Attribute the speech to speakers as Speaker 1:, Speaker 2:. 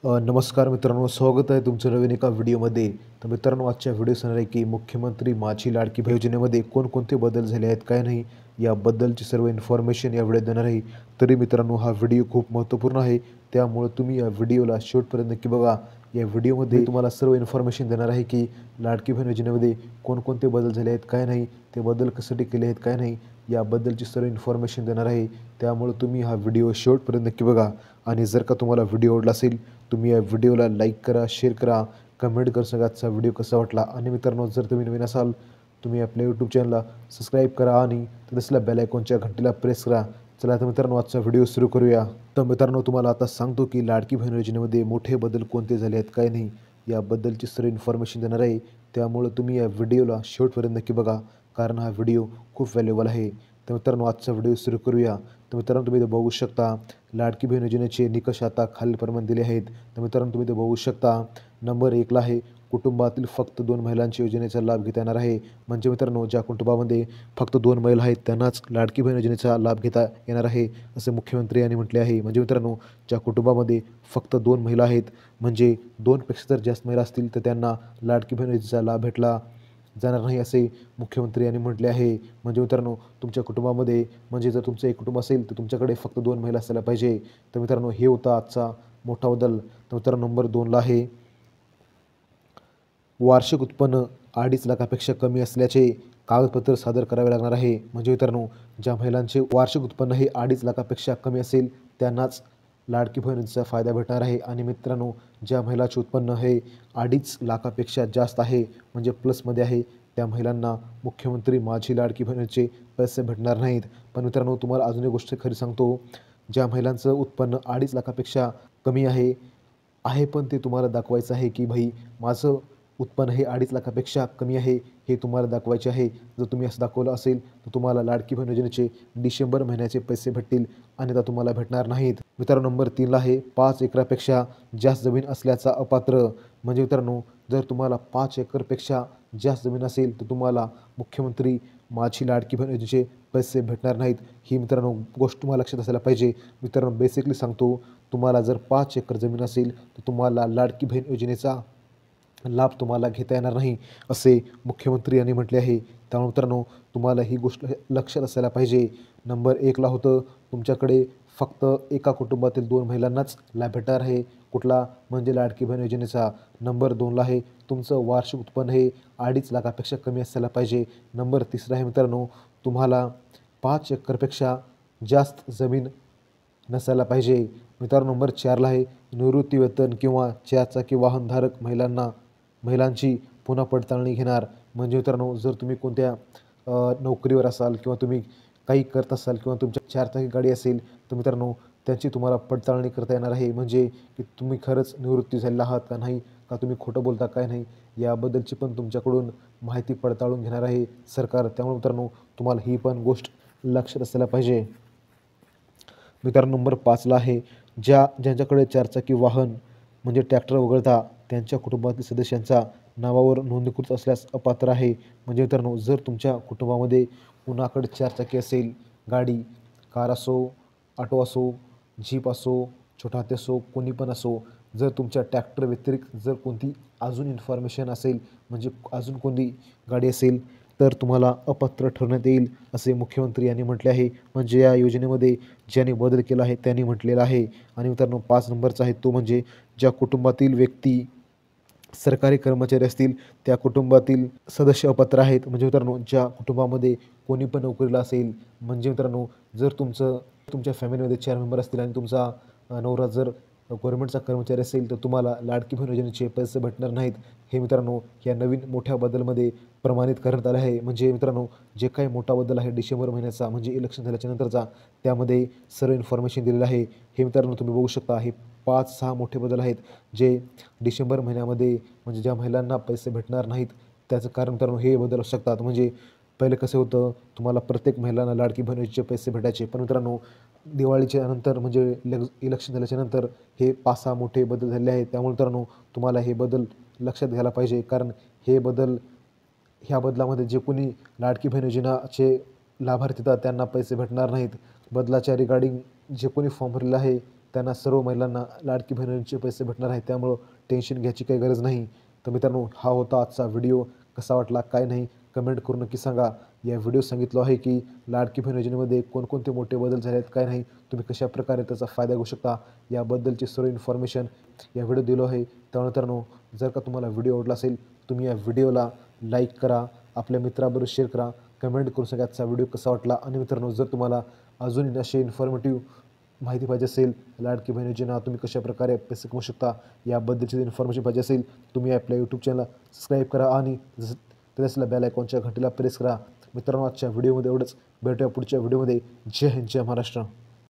Speaker 1: नमस्कार मित्रांनो, स्वागत आहे तुमचं नवीन एका व्हिडिओमध्ये. तर मित्रांनो, आजच्या व्हिडिओ असणार आहे की मुख्यमंत्री माझी लाडकी बहीण योजनेमध्ये कोणकोणते बदल झाले आहेत, काय नाही, याबद्दलची सर्व इन्फॉर्मेशन या व्हिडिओत देणार आहे. तरी मित्रांनो, हा व्हिडिओ खूप महत्त्वपूर्ण आहे, त्यामुळे तुम्ही या व्हिडिओला शेवटपर्यंत नक्की बघा. या व्हिडिओमध्ये मी तुम्हाला सर्व इन्फॉर्मेशन देणार आहे की लाडकी बहीण योजनेमध्ये कोणकोणते बदल झाले आहेत, काय नाही, ते बदल कशासाठी केले आहेत, काय नाही, याबद्दलची सर्व इन्फॉर्मेशन देणार आहे. त्यामुळे तुम्ही हा व्हिडिओ शेवटपर्यंत नक्की बघा. आणि जर का तुम्हाला व्हिडिओ आवडला असेल, तुम्ही या व्हिडिओला लाईक करा, शेअर करा, कमेंट करा सांगा आजचा व्हिडिओ कसा वाटला. आणि मित्रांनो, जर तुम्ही नवीन असाल, तुम्ही आपल्या यूट्यूब चॅनलला सबस्क्राईब करा आणि तिथल्या बेल आयकॉनच्या घंटीला प्रेस करा. चला तर मित्रांनो, आजचा व्हिडिओ सुरू करूया. तर मित्रांनो, तुम्हाला आता सांगतो की लाडकी बहीण योजनेमध्ये मोठे बदल कोणते झाले आहेत, काय नाही, याबद्दलची सर्व इन्फॉर्मेशन देणार आहे. त्यामुळे तुम्ही या व्हिडिओला शेवटपर्यंत नक्की बघा, कारण हा व्हिडिओ खूप व्हॅल्युएबल आहे. तर मित्रांनो, आजचा व्हिडिओ सुरू करूया. तर मित्रांनो, तुम्ही इथं बघू शकता लाडकी बहीण योजनेचे निकष आता खालीलप्रमाणे दिले आहेत. तर मित्रांनो, तुम्ही इथं बघू शकता नंबर 1ला आहे कुटुंबातील फक्त 2 महिलांच्या योजनेचा लाभ घेता येणार आहे. म्हणजे मित्रांनो, ज्या कुटुंबामध्ये फक्त 2 महिला आहेत त्यांनाच लाडकी बहीण योजनेचा लाभ घेता येणार आहे, असे मुख्यमंत्री यांनी म्हटले आहे. म्हणजे मित्रांनो, ज्या कुटुंबामध्ये फक्त 2 महिला आहेत, म्हणजे 2पेक्षा जर जास्त महिला असतील तर त्यांना लाडकी बहीण योजनेचा लाभ भेटला जाणार नाही, असे मुख्यमंत्री यांनी म्हटले आहे. म्हणजे मित्रांनो, तुमच्या कुटुंबामध्ये, म्हणजे जर तुमचं एक कुटुंब असेल तर तुमच्याकडे फक्त 2 महिला असायला पाहिजे. तर मित्रांनो, हे होता आजचा मोठा बदल. तर मित्रांनो, नंबर 2ला आहे वार्षिक उत्पन्न 2.5 लाखापेक्षा कमी असल्याचे कागदपत्र सादर करावे लागणार आहे. म्हणजे मित्रांनो, ज्या महिलांचे वार्षिक उत्पन्न हे 2.5 लाखापेक्षा कमी असेल त्यांनाच लाडकी बहीण योजनेचा फायदा भेटणार आहे. आणि मित्रांनो, ज्या महिलाचे उत्पन्न हे 2.5 लाखापेक्षा जास्त आहे, म्हणजे प्लसमध्ये आहे, त्या महिलांना मुख्यमंत्री माझी लाडकी बहीण योजनेचे पैसे भेटणार नाहीत. पण मित्रांनो, तुम्हाला अजून एक गोष्ट खरी सांगतो, ज्या महिलांचं उत्पन्न 2.5 लाखापेक्षा कमी आहे पण ते तुम्हाला दाखवायचं आहे की भाई माझं उत्पन्न हे 2.5 लाखापेक्षा कमी आहे, हे तुम्हाला दाखवायचे आहे. जर तुम्ही असं दाखवलं असेल तर तुम्हाला लाडकी बहीण योजनेचे डिसेंबर महिन्याचे पैसे भेटतील, अन्यथा तुम्हाला भेटणार नाहीत. मित्रांनो, नंबर 3ला आहे 5 एकरापेक्षा जास्त जमीन असल्याचा अपात्र. म्हणजे मित्रांनो, जर तुम्हाला 5 एकरपेक्षा जास्त जमीन असेल तर तुम्हाला मुख्यमंत्री माझी लाडकी बहीण योजनेचे पैसे भेटणार नाहीत. ही मित्रांनो गोष्ट तुम्हाला लक्षात असायला पाहिजे. मित्रांनो, बेसिकली सांगतो, तुम्हाला जर 5 एकर जमीन असेल तर तुम्हाला लाडकी बहीण योजनेचा लाभ तुम्हाला घेता येणार नाही, असे मुख्यमंत्री यांनी म्हटले आहे. त्यामुळे मित्रांनो, तुम्हाला ही गोष्ट लक्षात असायला पाहिजे. नंबर 1ला होतं तुमच्याकडे फक्त एका कुटुंबातील 2 महिलांनाच लाभ भेटणार आहे. कुठला? म्हणजे लाडकी बहीण योजनेचा. नंबर 2ला आहे तुमचं वार्षिक उत्पन्न हे 2.5 लाखापेक्षा कमी असायला पाहिजे. नंबर 3रा आहे मित्रांनो, तुम्हाला 5 एकरपेक्षा जास्त जमीन नसायला पाहिजे. मित्रांनो, नंबर 4ला आहे निवृत्तीवेतन किंवा 4चाकी वाहनधारक महिलांची पुन्हा पडताळणी घेणार. म्हणजे मित्रांनो, जर तुम्ही कोणत्या नोकरीवर असाल किंवा तुम्ही काही करत असाल किंवा तुमच्या 4चाकी गाडी असेल तर मित्रांनो, त्यांची तुम्हाला पडताळणी करता येणार आहे. म्हणजे की तुम्ही खरंच निवृत्ती झालेला आहात का नाही, का तुम्ही खोटं बोलता काय नाही, याबद्दलची पण तुमच्याकडून माहिती पडताळून घेणार आहे सरकार. त्यामुळे मित्रांनो, तुम्हाला ही पण गोष्ट लक्षात असायला पाहिजे. मित्रांनो, नंबर 5ला आहे ज्यांच्याकडे 4चाकी वाहन म्हणजे ट्रॅक्टर वगळता त्यांच्या कुटुंबातील सदस्यांचा नावावर नोंदणीकृत असल्यास अपात्र आहे. म्हणजे मित्रांनो, जर तुमच्या कुटुंबामध्ये कुणाकडे 4चाकी असेल, गाडी, कार असो, ऑटो असो, जीप असो, छोटा हत्ती असो, कोणी पण असो, जर तुमच्या ट्रॅक्टर व्यतिरिक्त जर कोणती अजून इन्फॉर्मेशन असेल, म्हणजे अजून कोणती गाडी असेल तर तुम्हाला अपात्र ठरवण्यात येईल, असे मुख्यमंत्री यांनी म्हटले आहे. म्हणजे या योजनेमध्ये ज्यांनी बदल केला आहे त्यांनी म्हटलेलं आहे. आणि मित्रांनो, 5 नंबरचा आहे तो म्हणजे ज्या कुटुंबातील व्यक्ती सरकारी कर्मचारी असतील त्या कुटुंबातील सदस्य अपात्र आहेत. म्हणजे मित्रांनो, ज्या कुटुंबामध्ये कोणी पण नोकरीला असेल, म्हणजे मित्रांनो, जर तुमच्या फॅमिलीमध्ये 4 मेंबर असतील आणि तुमचा नवरा जर गव्हर्नमेंटचा कर्मचारी असेल तर तुम्हाला लाडकी बहीण योजनेचे पैसे भेटणार नाहीत. हे मित्रांनो, या नवीन मोठ्या बदलमध्ये प्रमाणित करण्यात आले आहे. म्हणजे मित्रांनो, जे काही मोठा बदल आहे डिसेंबर महिन्याचा, म्हणजे इलेक्शन झाल्याच्या नंतरचा, त्यामध्ये सर्व इन्फॉर्मेशन दिलेलं आहे. हे मित्रांनो तुम्ही बघू शकता, हे 5-6 मोठे बदल आहेत जे डिसेंबर महिन्यामध्ये, म्हणजे ज्या महिलांना पैसे भेटणार नाहीत त्याचं कारण मित्रांनो हे बदल असू शकतात. म्हणजे पहिले कसं होतं, तुम्हाला प्रत्येक महिलांना लाडकी बहीण योजनेचे पैसे भेटायचे, पण मित्रांनो दिवाळीच्या नंतर, म्हणजे इलेक्शन झाल्याच्या नंतर हे 5-6 मोठे बदल झाले आहेत. त्यामुळे मित्रांनो, तुम्हाला हे बदल लक्षात घ्यायला पाहिजे, कारण ह्या बदलामध्ये जे कोणी लाडकी बहीण योजनाचे लाभार्थी आहेत त्यांना पैसे भेटणार नाहीत. बदलाच्या रिगार्डिंग जे कोणी फॉर्म भरलेला आहे त्यांना सर्व महिलांना लाडकी बहीण योजनेचे पैसे भेटणार आहेत, त्यामुळं टेन्शन घ्यायची काही गरज नाही. तर मित्रांनो, हा होता आजचा व्हिडिओ. कसा वाटला काय नाही कमेंट करून नक्की सांगा. या व्हिडिओ सांगितलं आहे की लाडकी बहीण योजनेमध्ये कोणकोणते मोठे बदल झाले आहेत काय नाही, तुम्ही कशाप्रकारे त्याचा फायदा घेऊ शकता याबद्दलची सर्व इन्फॉर्मेशन या व्हिडिओ दिलो आहे. त्यामुळे मित्रांनो, जर का तुम्हाला व्हिडिओ आवडला असेल तुम्ही या व्हिडिओला लाईक करा, आपल्या मित्राबरोबर शेअर करा, कमेंट करून सांगा आजचा व्हिडिओ कसा वाटला. आणि मित्रांनो, जर तुम्हाला अजून असे इन्फॉर्मेटिव्ह माहिती पाहिजे असेल, लाडकी बहीण योजना तुम्ही कशाप्रकारे पैसे कमवू शकता याबद्दलची इन्फॉर्मेशन पाहिजे असेल, तुम्ही आपल्या यूट्यूब चॅनलला सबस्क्राईब करा आणि त्याला बेल आयकॉनच्या घंटीला प्रेस करा. मित्रांनो, आजच्या व्हिडिओमध्ये एवढंच. भेटूया पुढच्या व्हिडिओमध्ये. जय हिंद, जय महाराष्ट्र.